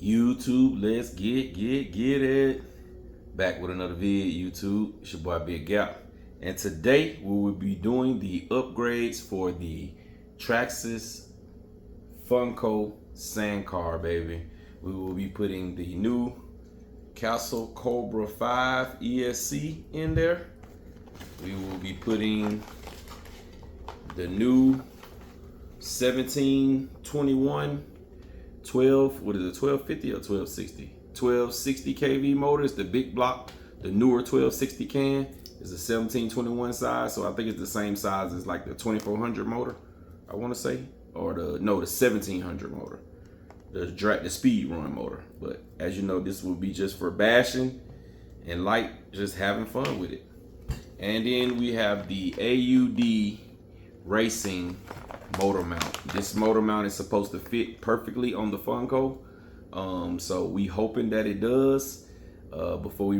YouTube, let's get it. Back with another vid, YouTube. It's your boy Big Gap. And today we will be doing the upgrades for the Traxxas Funco sand car, baby. We will be putting the new Castle COBRA 5 ESC in there. We will be putting the new 1721 12, what is it, 1250 or 1260? 1260 kV motors, the big block, the newer 1260 can is a 1721 size. So I think it's the same size as like the 2400 motor, I want to say, or the 1700 motor, the speed run motor. But as you know, this will be just for bashing and light, just having fun with it. And then we have the AUD racing motor mount. This motor mount is supposed to fit perfectly on the Funco, so we hoping that it does. Before I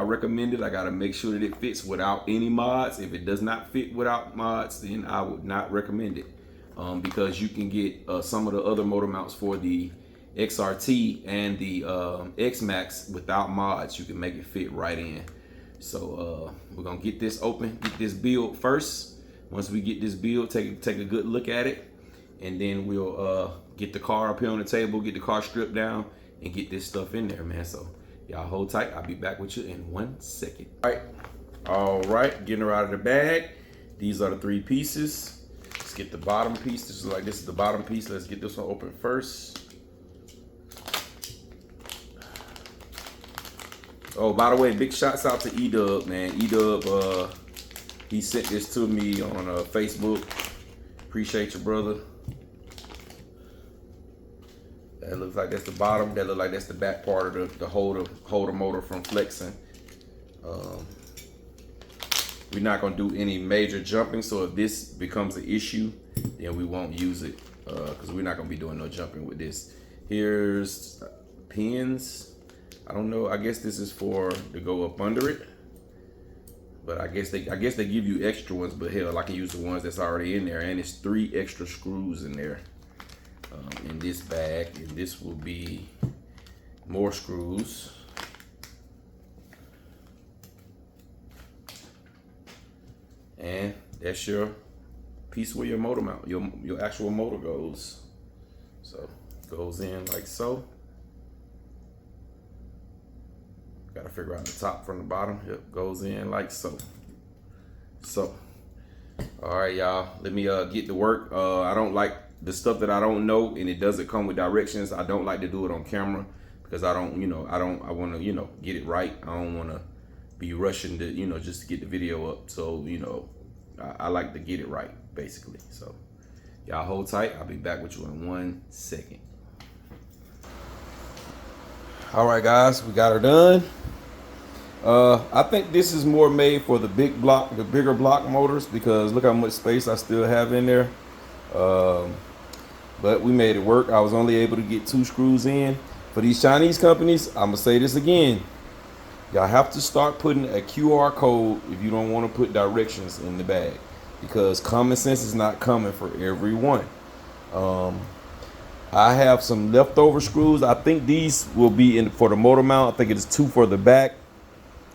recommend it, I gotta make sure that it fits without any mods. If it does not fit without mods, then I would not recommend it, because you can get some of the other motor mounts for the XRT and the X-Max without mods. You can make it fit right in. So we're gonna get this open, get this build first. Once we get this build, take a good look at it, and then we'll get the car up here on the table, get the car stripped down, and get this stuff in there, man. So y'all hold tight. I'll be back with you in 1 second. All right, getting her out of the bag. These are the 3 pieces. Let's get the bottom piece. This is the bottom piece. Let's get this one open first. Oh, by the way, big shouts out to E-Dub, man. E-Dub, he sent this to me on Facebook. Appreciate you, brother. That looks like that's the bottom. That looks like that's the back part of the holder motor from flexing. We're not gonna do any major jumping, so if this becomes an issue, then we won't use it, because we're not gonna be doing no jumping with this. Here's pins. I don't know. I guess this is to go up under it. But I guess they give you extra ones, but hell, I can use the ones that's already in there. And it's 3 extra screws in there, in this bag. And this will be more screws. And that's your piece where your motor mount, your actual motor goes. So it goes in like so. Got to figure out the top from the bottom. Yep, goes in like so. All right, y'all. Let me get to work. I don't like the stuff that I don't know and it doesn't come with directions. I don't like to do it on camera because I want to, get it right. I don't want to be rushing to, just to get the video up. So, I like to get it right, basically. So, y'all hold tight. I'll be back with you in 1 second. All right, guys, we got her done. I think this is more made for the bigger block motors, because look how much space I still have in there. But we made it work. I was only able to get 2 screws in. For these Chinese companies, I'm gonna say this again. Y'all have to start putting a QR code if you don't want to put directions in the bag, because common sense is not coming for everyone. I have some leftover screws. I think these will be in for the motor mount. I think it is 2 for the back.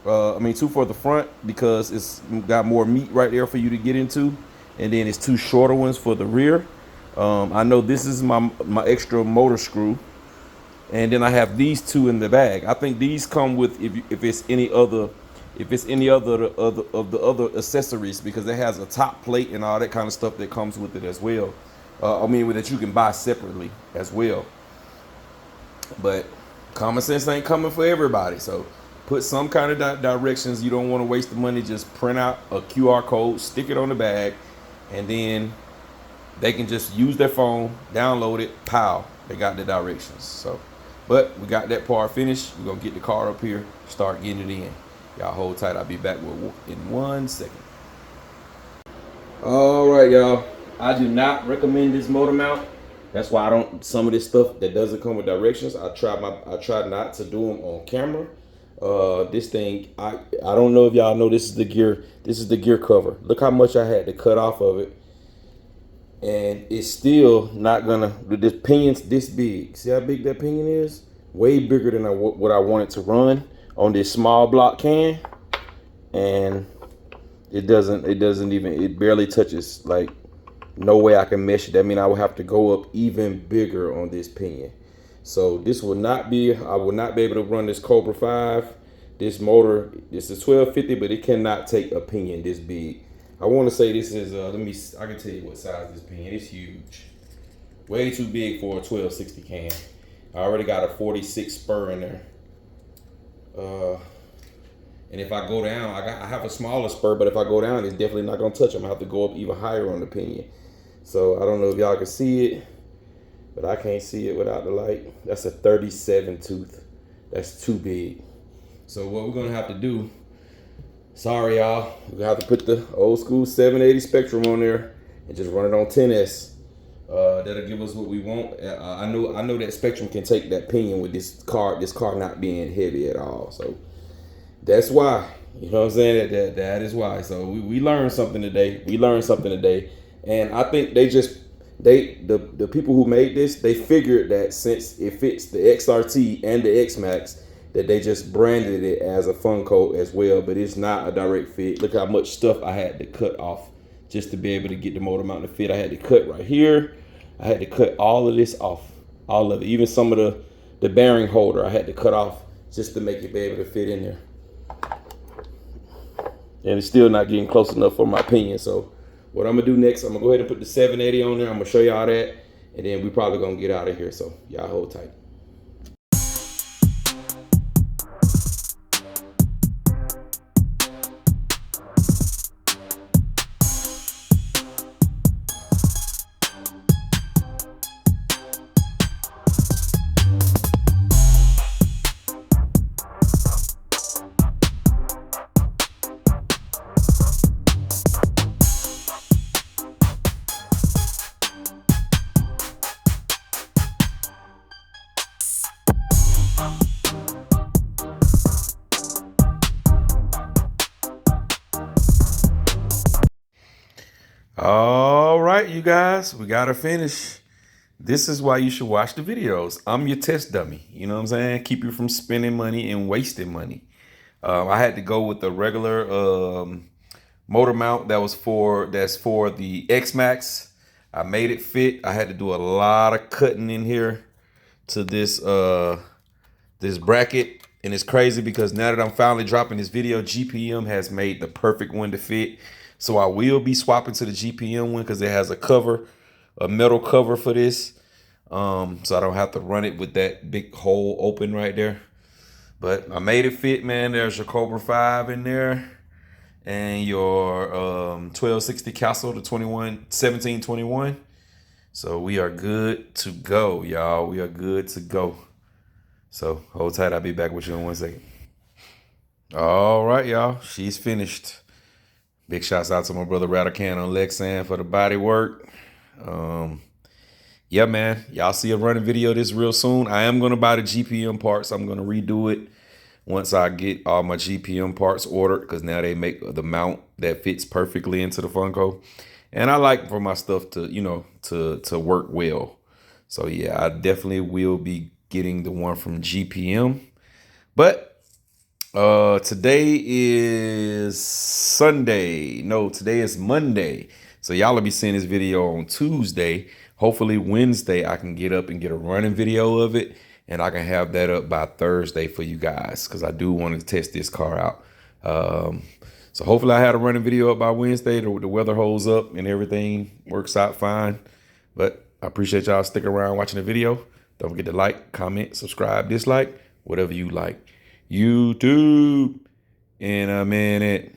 2 for the front, because it's got more meat right there for you to get into. And then it's 2 shorter ones for the rear. I know this is my extra motor screw. And then I have these 2 in the bag. I think these come with if it's any other of the other accessories, because it has a top plate and all that kind of stuff that comes with it as well. That you can buy separately as well. But common sense ain't coming for everybody. So put some kind of directions. You don't want to waste the money. Just print out a QR code, stick it on the bag, and then they can just use their phone, download it, pow, they got the directions. So, but we got that part finished. We're going to get the car up here, start getting it in. Y'all hold tight. I'll be back in 1 second. All right, y'all. I do not recommend this motor mount. That's why some of this stuff that doesn't come with directions, I try not to do them on camera. This thing, I don't know if y'all know, this is the gear cover. Look how much I had to cut off of it and it's still not gonna. The pinion's this big. See how big that pinion is? Way bigger than what I wanted to run on this small block can, and it doesn't even, it barely touches. Like, no way I can mesh it. That means I would have to go up even bigger on this pinion. So this will not be, I will not be able to run this Cobra 5. This motor, this is 1250, but it cannot take a pinion this big. I want to say this is, I can tell you what size this pinion is. Huge. Way too big for a 1260 can. I already got a 46 spur in there. And if I go down, I have a smaller spur, but if I go down, it's definitely not gonna touch them. I have to go up even higher on the pinion. So I don't know if y'all can see it, but I can't see it without the light. That's a 37 tooth. That's too big. So what we're gonna have to do, sorry y'all, we're gonna have to put the old school 780 Spectrum on there and just run it on 10S. That'll give us what we want. I know that Spectrum can take that pinion with this car not being heavy at all. So that's why, you know what I'm saying? That is why. So we learned something today. And I think the people who made this, they figured that since it fits the XRT and the X-Max, that they just branded it as a Funco as well, but it's not a direct fit. Look how much stuff I had to cut off just to be able to get the motor mount to fit. I had to cut right here. I had to cut all of this off, all of it. Even some of the bearing holder I had to cut off just to make it be able to fit in there. And it's still not getting close enough for my opinion. So what I'm gonna do next, I'm gonna go ahead and put the 780 on there. I'm gonna show y'all that, and then we probably gonna get out of here. So y'all hold tight. All right, you guys, we gotta finish. This is why you should watch the videos. I'm your test dummy. You know what I'm saying? Keep you from spending money and wasting money. I had to go with the regular motor mount that's for the X-Max. I made it fit. I had to do a lot of cutting in here to this this bracket, and it's crazy because now that I'm finally dropping this video, GPM has made the perfect one to fit. So I will be swapping to the GPM one because it has a cover, a metal cover for this. So I don't have to run it with that big hole open right there. But I made it fit, man. There's your Cobra 5 in there. And your 1260 Castle, the 1721. So we are good to go, y'all. We are good to go. So hold tight. I'll be back with you in 1 second. All right, y'all. She's finished. Big shouts out to my brother Radican on Lexan for the body work. Yeah, man. Y'all see a running video this real soon. I am going to buy the GPM parts. I'm going to redo it once I get all my GPM parts ordered, because now they make the mount that fits perfectly into the Funko. And I like for my stuff to, you know, to work well. So, yeah, I definitely will be getting the one from GPM. But today is Sunday. No, today is Monday. So y'all will be seeing this video on Tuesday. Hopefully Wednesday I can get up and get a running video of it, and I can have that up by Thursday for you guys, because I do want to test this car out. So hopefully I had a running video up by Wednesday. The weather holds up and everything works out fine. But I appreciate y'all sticking around watching the video. Don't forget to like, comment, subscribe, dislike, whatever you like. YouTube in a minute.